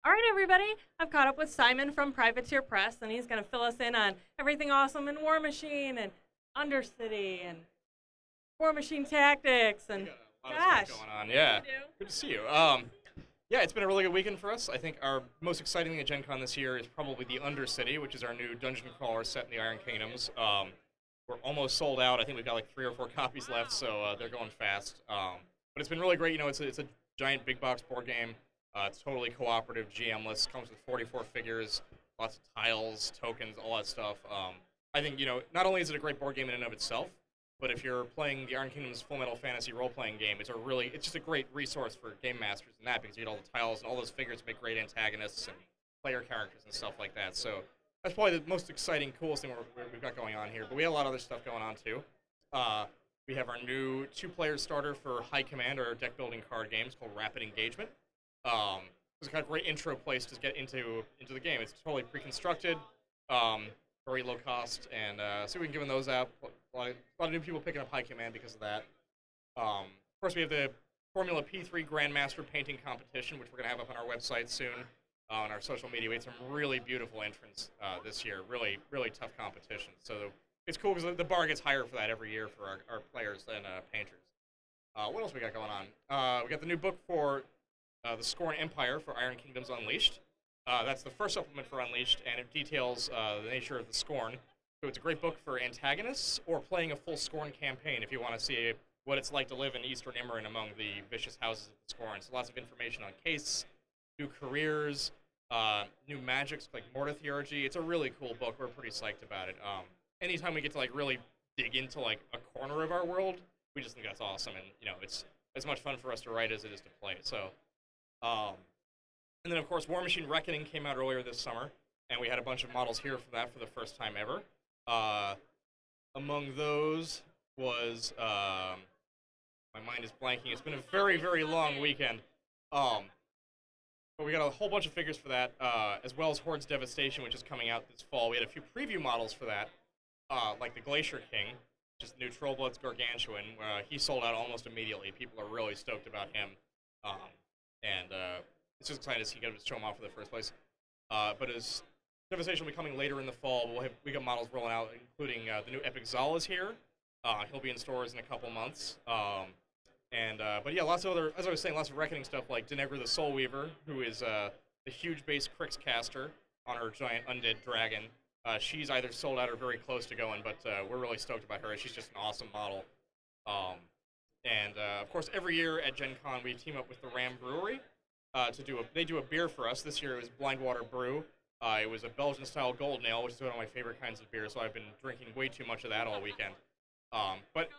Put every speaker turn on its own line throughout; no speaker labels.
All right, everybody. I've caught up with Simon from Privateer Press, and he's going to fill us in on everything awesome in War Machine and Undercity and War Machine Tactics. And
A lot of
gosh,
stuff going on. Yeah,
you do.
good to see you. Yeah, it's been a really good weekend for us. I think our most exciting thing at Gen Con this year is probably the Undercity, which is our new dungeon crawler set in the Iron Kingdoms. We're almost sold out. I think we've got like 3 or 4 copies left, so they're going fast. But it's been really great. You know, it's a giant big box board game. It's totally cooperative, GM-less. Comes with 44 figures, lots of tiles, tokens, all that stuff. I think not only is it a great board game in and of itself, but if you're playing the Iron Kingdoms Full Metal Fantasy role-playing game, it's just a great resource for game masters in that because you get all the tiles and all those figures make great antagonists and player characters and stuff like that. So that's probably the most exciting, coolest thing we've got going on here. But we have a lot of other stuff going on too. We have our new 2-player starter for High Command, our deck-building card game. It's called Rapid Engagement. It's a kind of great intro place to get into the game. It's totally pre-constructed, very low cost, and so we've been giving those out. A lot of new people picking up High Command because of that. Of course, we have the Formula P3 Grandmaster painting competition, which we're going to have up on our website soon, on our social media. We had some really beautiful entrants this year, really, really tough competition. So it's cool because the bar gets higher for that every year for our players and painters. What else we got going on? We got the new book for the Scorn Empire for Iron Kingdoms Unleashed. That's the first supplement for Unleashed, and it details the nature of the Scorn. So it's a great book for antagonists or playing a full Scorn campaign if you want to see what it's like to live in Eastern Imran among the vicious houses of the Scorn. So lots of information on case, new careers, new magics like Morta Theurgy. It's a really cool book. We're pretty psyched about it. Anytime we get to really dig into a corner of our world, we just think that's awesome, and it's as much fun for us to write as it is to play. So. And then, of course, War Machine Reckoning came out earlier this summer, and we had a bunch of models here for that for the first time ever. Among those was, my mind is blanking. It's been a very, very long weekend. But we got a whole bunch of figures for that, as well as Horde's Devastation, which is coming out this fall. We had a few preview models for that, like the Glacier King, which is the new Trollblood's Gargantuan. He sold out almost immediately. People are really stoked about him. And it's just exciting to see him show him off for the first place. But his Devastation will be coming later in the fall. We got models rolling out, including the new Epic Zal is here. He'll be in stores in a couple months. But yeah, lots of other, as I was saying, lots of Reckoning stuff like Denegra the Soul Weaver, who is the huge base Crix caster on her giant undead dragon. She's either sold out or very close to going, but we're really stoked about her. She's just an awesome model. Of course, every year at Gen Con, we team up with the Ram Brewery they do a beer for us. This year it was Blindwater Brew. It was a Belgian-style golden ale, which is one of my favorite kinds of beer, so I've been drinking way too much of that all weekend. But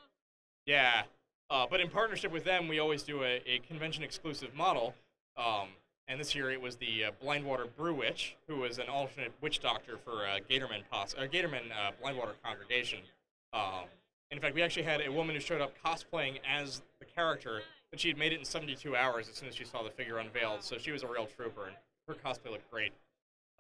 in partnership with them, we always do a convention-exclusive model. And this year it was the Blindwater Brew Witch, who was an alternate witch doctor for Gatorman Blindwater Congregation. In fact, we actually had a woman who showed up cosplaying as the character, but she had made it in 72 hours as soon as she saw the figure unveiled, so she was a real trooper, and her cosplay looked great.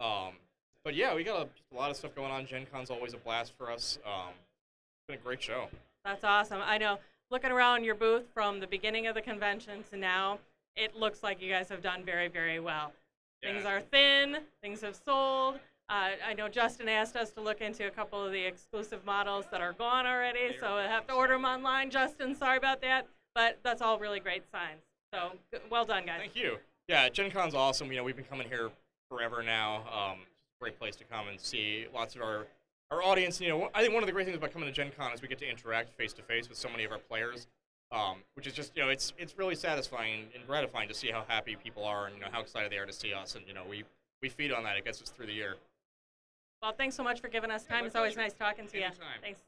But yeah, we got a lot of stuff going on. Gen Con's always a blast for us. It's been a great show.
That's awesome. I know, looking around your booth from the beginning of the convention to now, it looks like you guys have done very, very well. Yeah. Things are thin, things have sold. I know Justin asked us to look into a couple of the exclusive models that are gone already, so I have to order them online. Justin, sorry about that, but that's all really great signs. So well done, guys.
Thank you. Yeah, Gen Con's awesome. We've been coming here forever now. Great place to come and see lots of our audience. I think one of the great things about coming to Gen Con is we get to interact face-to-face with so many of our players, which is just, it's really satisfying and gratifying to see how happy people are and how excited they are to see us. And, we feed on that. It gets us through the year.
Well, thanks so much for giving us time. It's always nice talking to you.
Anytime.
Thanks.